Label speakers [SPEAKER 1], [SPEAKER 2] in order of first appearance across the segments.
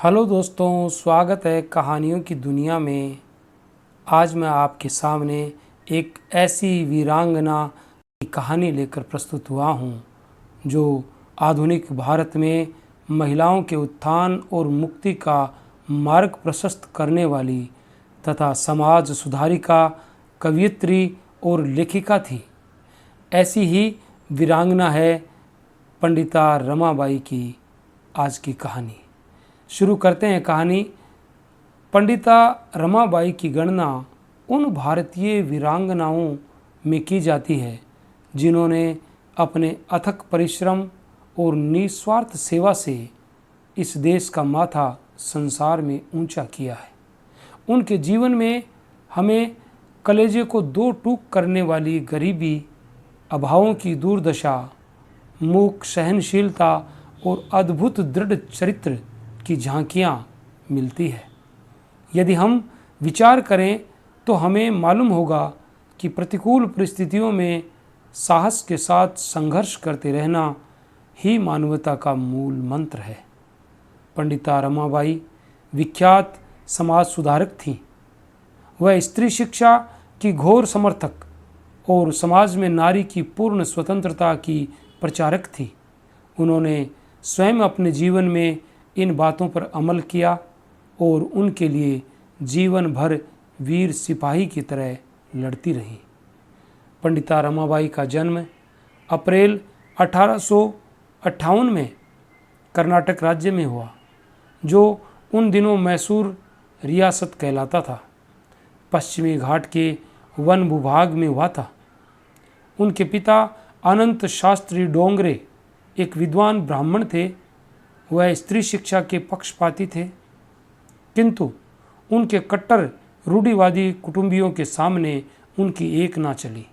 [SPEAKER 1] Hello दोस्तों, स्वागत है कहानियों की दुनिया में। आज मैं आपके सामने एक ऐसी वीरांगना की कहानी लेकर प्रस्तुत हुआ हूँ जो आधुनिक भारत में महिलाओं के उत्थान और मुक्ति का मार्ग प्रशस्त करने वाली तथा समाज सुधारिका, कवयित्री और लेखिका थी। ऐसी ही वीरांगना है पंडिता रमाबाई की आज की कहानी। शुरू करते हैं कहानी। पंडिता रमाबाई की गणना उन भारतीय वीरांगनाओं में की जाती है जिन्होंने अपने अथक परिश्रम और निस्वार्थ सेवा से इस देश का माथा संसार में ऊंचा किया है। उनके जीवन में हमें कलेजे को दो टूक करने वाली गरीबी, अभावों की दुर्दशा, मूक सहनशीलता और अद्भुत दृढ़ चरित्र की झांकियाँ मिलती है। यदि हम विचार करें तो हमें मालूम होगा कि प्रतिकूल परिस्थितियों में साहस के साथ संघर्ष करते रहना ही मानवता का मूल मंत्र है। पंडिता रमाबाई विख्यात समाज सुधारक थीं। वह स्त्री शिक्षा की घोर समर्थक और समाज में नारी की पूर्ण स्वतंत्रता की प्रचारक थी। उन्होंने स्वयं अपने जीवन में इन बातों पर अमल किया और उनके लिए जीवन भर वीर सिपाही की तरह लड़ती रही। पंडिता रमाबाई का जन्म अप्रैल 1858 में कर्नाटक राज्य में हुआ, जो उन दिनों मैसूर रियासत कहलाता था। पश्चिमी घाट के वन भूभाग में हुआ था। उनके पिता अनंत शास्त्री डोंगरे एक विद्वान ब्राह्मण थे। वह स्त्री शिक्षा के पक्षपाती थे, किंतु उनके कट्टर रूढ़िवादी कुटुंबियों के सामने उनकी एक ना चली।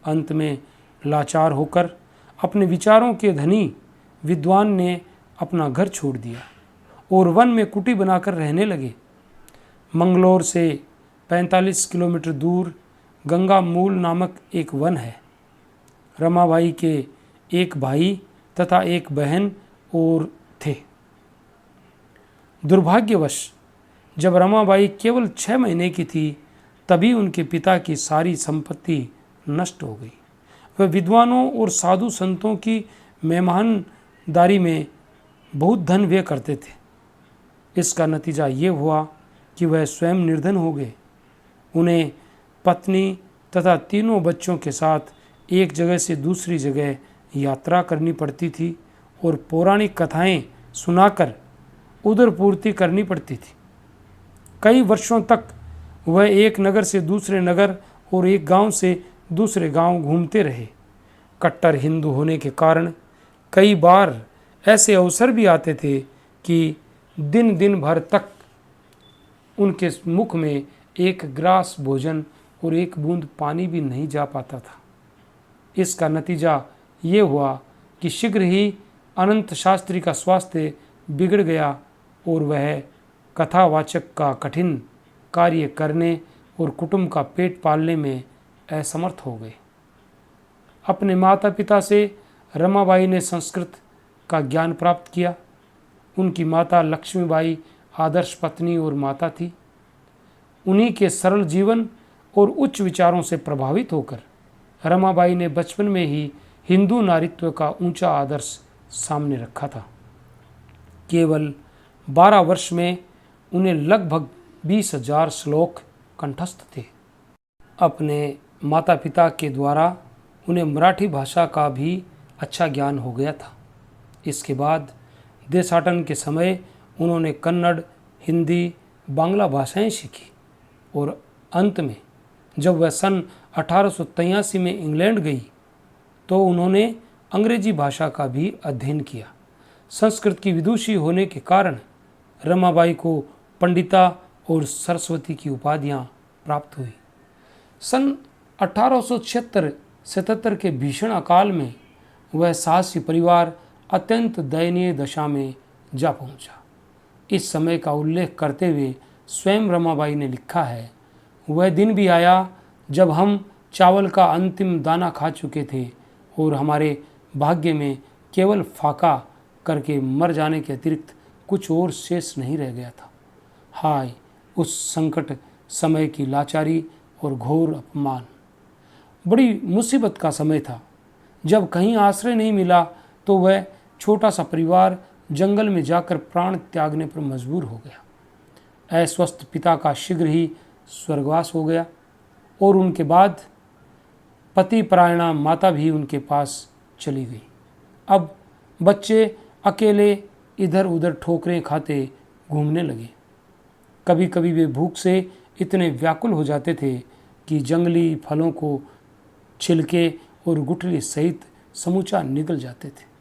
[SPEAKER 1] अंत में लाचार होकर अपने विचारों के धनी विद्वान ने अपना घर छोड़ दिया और वन में कुटी बनाकर रहने लगे। मंगलोर से 45 किलोमीटर दूर गंगा मूल नामक एक वन है। रमाबाई के एक भाई तथा एक बहन और थे। दुर्भाग्यवश जब रमाबाई केवल 6 महीने की थी तभी उनके पिता की सारी संपत्ति नष्ट हो गई। वह विद्वानों और साधु संतों की मेहमानदारी में बहुत धन व्यय करते थे। इसका नतीजा ये हुआ कि वह स्वयं निर्धन हो गए। उन्हें पत्नी तथा तीनों बच्चों के साथ एक जगह से दूसरी जगह यात्रा करनी पड़ती थी और पौराणिक कथाएं सुनाकर उदरपूर्ति करनी पड़ती थी। कई वर्षों तक वह एक नगर से दूसरे नगर और एक गांव से दूसरे गांव घूमते रहे। कट्टर हिंदू होने के कारण कई बार ऐसे अवसर भी आते थे कि दिन दिन भर तक उनके मुख में एक ग्रास भोजन और एक बूंद पानी भी नहीं जा पाता था। इसका नतीजा ये हुआ कि शीघ्र ही अनंत शास्त्री का स्वास्थ्य बिगड़ गया और वह कथावाचक का कठिन कार्य करने और कुटुंब का पेट पालने में असमर्थ हो गए। अपने माता पिता से रमाबाई ने संस्कृत का ज्ञान प्राप्त किया। उनकी माता लक्ष्मीबाई आदर्श पत्नी और माता थी। उन्हीं के सरल जीवन और उच्च विचारों से प्रभावित होकर रमाबाई ने बचपन में ही हिंदू नारीत्व का ऊंचा आदर्श सामने रखा था। केवल 12 वर्ष में उन्हें लगभग 20,000 श्लोक कंठस्थ थे। अपने माता पिता के द्वारा उन्हें मराठी भाषा का भी अच्छा ज्ञान हो गया था। इसके बाद देशाटन के समय उन्होंने कन्नड़, हिंदी, बांग्ला भाषाएं सीखी और अंत में जब वह सन 1883 में इंग्लैंड गई तो उन्होंने अंग्रेजी भाषा का भी अध्ययन किया। संस्कृत की विदुषी होने के कारण रमाबाई को पंडिता और सरस्वती की उपाधियां प्राप्त हुई। सन 1876-77 के भीषण अकाल में वह साहसी परिवार अत्यंत दयनीय दशा में जा पहुंचा। इस समय का उल्लेख करते हुए स्वयं रमाबाई ने लिखा है, वह दिन भी आया जब हम चावल का अंतिम दाना खा चुके थे और हमारे भाग्य में केवल फाका करके मर जाने के अतिरिक्त कुछ और शेष नहीं रह गया था। हाय उस संकट समय की लाचारी और घोर अपमान! बड़ी मुसीबत का समय था। जब कहीं आश्रय नहीं मिला तो वह छोटा सा परिवार जंगल में जाकर प्राण त्यागने पर मजबूर हो गया। अस्वस्थ पिता का शीघ्र ही स्वर्गवास हो गया और उनके बाद पति परायणा माता भी उनके पास चली गई। अब बच्चे अकेले इधर उधर ठोकरें खाते घूमने लगे। कभी कभी वे भूख से इतने व्याकुल हो जाते थे कि जंगली फलों को छिलके और गुठली सहित समूचा निगल जाते थे।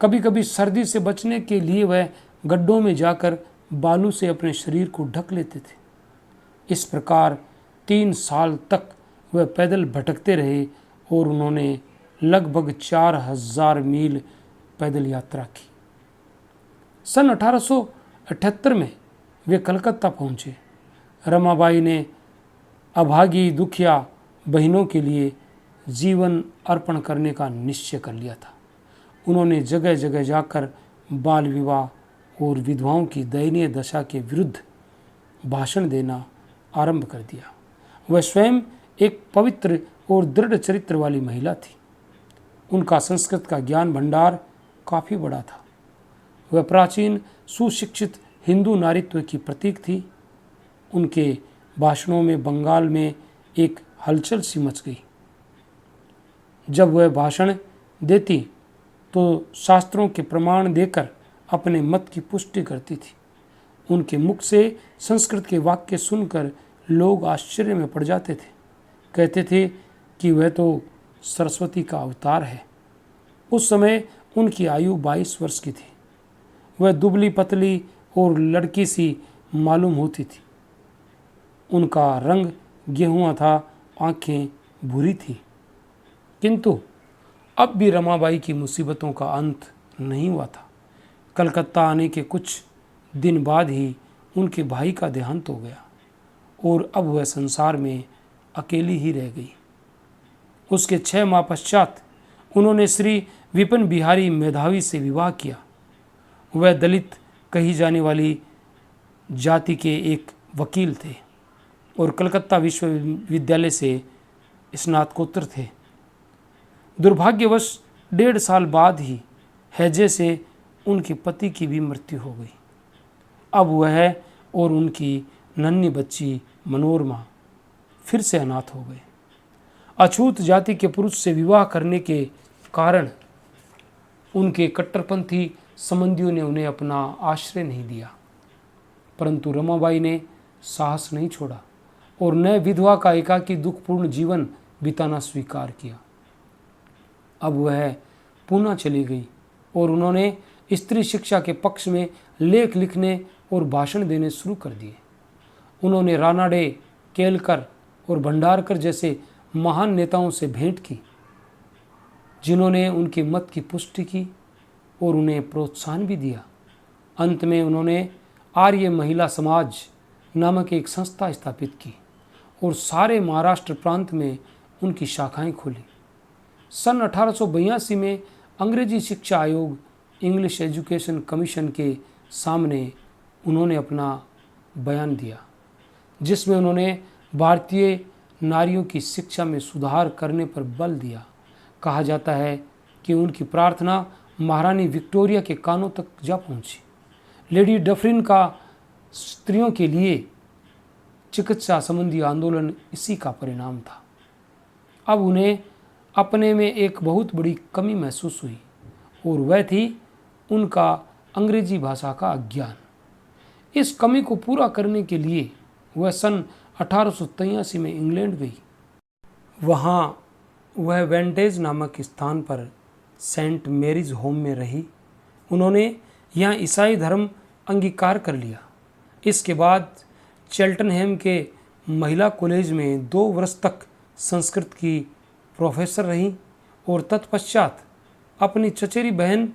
[SPEAKER 1] कभी कभी सर्दी से बचने के लिए वह गड्ढों में जाकर बालू से अपने शरीर को ढक लेते थे। इस प्रकार 3 साल तक वह पैदल भटकते रहे और उन्होंने लगभग 4000 मील पैदल यात्रा की। सन 1878 में वे कलकत्ता पहुँचे। रमाबाई ने अभागी दुखिया बहनों के लिए जीवन अर्पण करने का निश्चय कर लिया था। उन्होंने जगह जगह जाकर बाल विवाह और विधवाओं की दयनीय दशा के विरुद्ध भाषण देना आरंभ कर दिया। वह स्वयं एक पवित्र और दृढ़ चरित्र वाली महिला थी। उनका संस्कृत का ज्ञान भंडार काफ़ी बड़ा था। वह प्राचीन सुशिक्षित हिंदू नारीत्व की प्रतीक थी। उनके भाषणों में बंगाल में एक हलचल सी मच गई। जब वह भाषण देती तो शास्त्रों के प्रमाण देकर अपने मत की पुष्टि करती थी। उनके मुख से संस्कृत के वाक्य सुनकर लोग आश्चर्य में पड़ जाते थे। कहते थे कि वह तो सरस्वती का अवतार है। उस समय उनकी आयु 22 वर्ष की थी। वह दुबली पतली और लड़की सी मालूम होती थी। उनका रंग गेहुआ था, आंखें भूरी थी। किंतु अब भी रमाबाई की मुसीबतों का अंत नहीं हुआ था। कलकत्ता आने के कुछ दिन बाद ही उनके भाई का देहांत हो गया और अब वह संसार में अकेली ही रह गई। उसके 6 माह पश्चात उन्होंने श्री विपिन बिहारी मेधावी से विवाह किया। वह दलित कही जाने वाली जाति के एक वकील थे और कलकत्ता विश्वविद्यालय से स्नातकोत्तर थे। दुर्भाग्यवश 1.5 साल बाद ही हैजे से उनके पति की भी मृत्यु हो गई। अब वह और उनकी नन्ही बच्ची मनोरमा फिर से अनाथ हो गए। अछूत जाति के पुरुष से विवाह करने के कारण उनके कट्टरपंथी संबंधियों ने उन्हें अपना आश्रय नहीं दिया, परंतु रमाबाई ने साहस नहीं छोड़ा और नए विधवा का एकाकी दुखपूर्ण जीवन बिताना स्वीकार किया। अब वह पूना चली गई और उन्होंने स्त्री शिक्षा के पक्ष में लेख लिखने और भाषण देने शुरू कर दिए। उन्होंने रानाडे, केलकर और भंडारकर जैसे महान नेताओं से भेंट की, जिन्होंने उनके मत की पुष्टि की और उन्हें प्रोत्साहन भी दिया। अंत में उन्होंने आर्य महिला समाज नामक एक संस्था स्थापित की और सारे महाराष्ट्र प्रांत में उनकी शाखाएं खोली। सन 1882 में अंग्रेजी शिक्षा आयोग, इंग्लिश एजुकेशन कमीशन के सामने उन्होंने अपना बयान दिया, जिसमें उन्होंने भारतीय नारियों की शिक्षा में सुधार करने पर बल दिया। कहा जाता है कि उनकी प्रार्थना महारानी विक्टोरिया के कानों तक जा पहुंची। लेडी डफरिन का स्त्रियों के लिए चिकित्सा संबंधी आंदोलन इसी का परिणाम था। अब उन्हें अपने में एक बहुत बड़ी कमी महसूस हुई और वह थी उनका अंग्रेजी भाषा का अज्ञान। इस कमी को पूरा करने के लिए वह सन 1883 में इंग्लैंड गई। वहाँ वह वेंटेज नामक स्थान पर सेंट मैरीज होम में रही। उन्होंने यहाँ ईसाई धर्म अंगीकार कर लिया। इसके बाद चेल्टनहैम के महिला कॉलेज में 2 वर्ष तक संस्कृत की प्रोफेसर रहीं और तत्पश्चात अपनी चचेरी बहन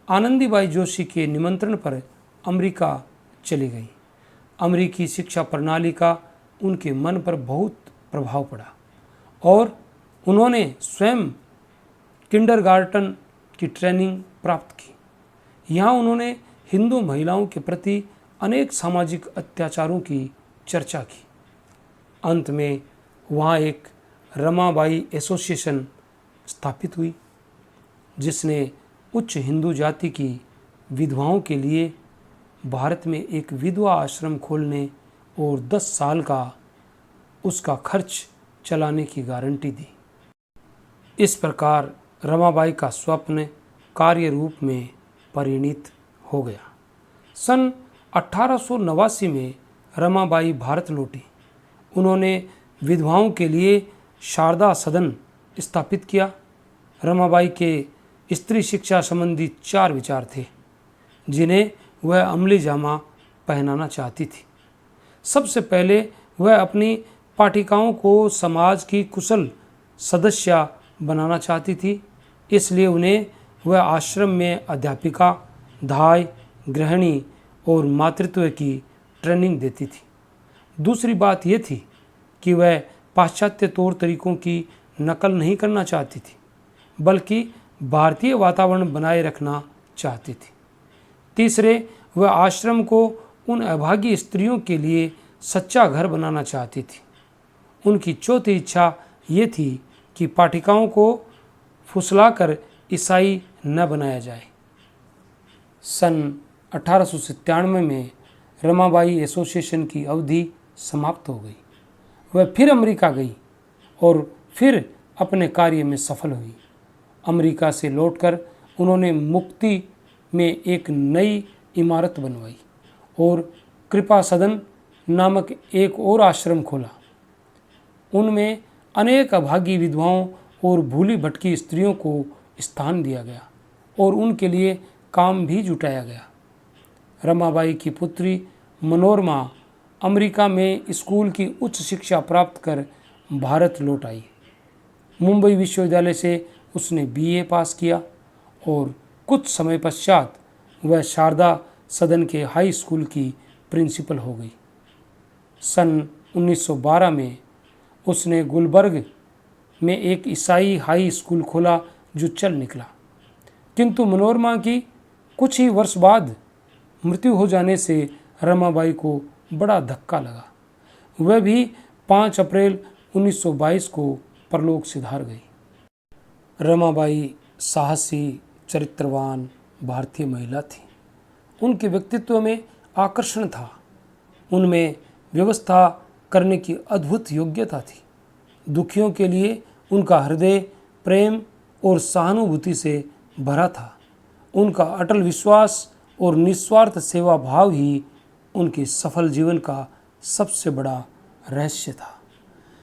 [SPEAKER 1] आनंदीबाई जोशी के निमंत्रण पर अमेरिका चली गई। अमेरिकी शिक्षा प्रणाली का उनके मन पर बहुत प्रभाव पड़ा और उन्होंने स्वयं किंडरगार्टन की ट्रेनिंग प्राप्त की। यहाँ उन्होंने हिंदू महिलाओं के प्रति अनेक सामाजिक अत्याचारों की चर्चा की। अंत में वहाँ एक रमाबाई एसोसिएशन स्थापित हुई, जिसने उच्च हिंदू जाति की विधवाओं के लिए भारत में एक विधवा आश्रम खोलने और 10 साल का उसका खर्च चलाने की गारंटी दी। इस प्रकार रमाबाई का स्वप्न कार्य रूप में परिणित हो गया। सन 1889 में रमाबाई भारत लौटी। उन्होंने विधवाओं के लिए शारदा सदन स्थापित किया। रमाबाई के स्त्री शिक्षा संबंधी 4 विचार थे, जिन्हें वह अमली जामा पहनाना चाहती थी। सबसे पहले वह अपनी पाठिकाओं को समाज की कुशल सदस्य बनाना चाहती थी, इसलिए उन्हें वह आश्रम में अध्यापिका, धाय, गृहिणी और मातृत्व की ट्रेनिंग देती थी। दूसरी बात यह थी कि वह पाश्चात्य तौर तरीकों की नकल नहीं करना चाहती थी, बल्कि भारतीय वातावरण बनाए रखना चाहती थी। तीसरे, वह आश्रम को उन अभागी स्त्रियों के लिए सच्चा घर बनाना चाहती थी। उनकी चौथी इच्छा ये थी कि पाठिकाओं को फुसलाकर ईसाई न बनाया जाए। सन 1897 में रमाबाई एसोसिएशन की अवधि समाप्त हो गई। वह फिर अमेरिका गई और फिर अपने कार्य में सफल हुई। अमेरिका से लौटकर उन्होंने मुक्ति में एक नई इमारत बनवाई और कृपा सदन नामक एक और आश्रम खोला। उनमें अनेक अभागी विधवाओं और भूली भटकी स्त्रियों को स्थान दिया गया और उनके लिए काम भी जुटाया गया। रमाबाई की पुत्री मनोरमा अमेरिका में स्कूल की उच्च शिक्षा प्राप्त कर भारत लौट आई। मुंबई विश्वविद्यालय से उसने बीए पास किया और कुछ समय पश्चात वह शारदा सदन के हाई स्कूल की प्रिंसिपल हो गई। सन 1912 में उसने गुलबर्ग में एक ईसाई हाई स्कूल खोला जो चल निकला, किंतु मनोरमा की कुछ ही वर्ष बाद मृत्यु हो जाने से रमाबाई को बड़ा धक्का लगा। वह भी 5 अप्रैल 1922 को परलोक सिधार गई। रमाबाई साहसी, चरित्रवान भारतीय महिला थी। उनके व्यक्तित्व में आकर्षण था। उनमें व्यवस्था करने की अद्भुत योग्यता थी। दुखियों के लिए उनका हृदय प्रेम और सहानुभूति से भरा था। उनका अटल विश्वास और निस्वार्थ सेवा भाव ही उनके सफल जीवन का सबसे बड़ा रहस्य था।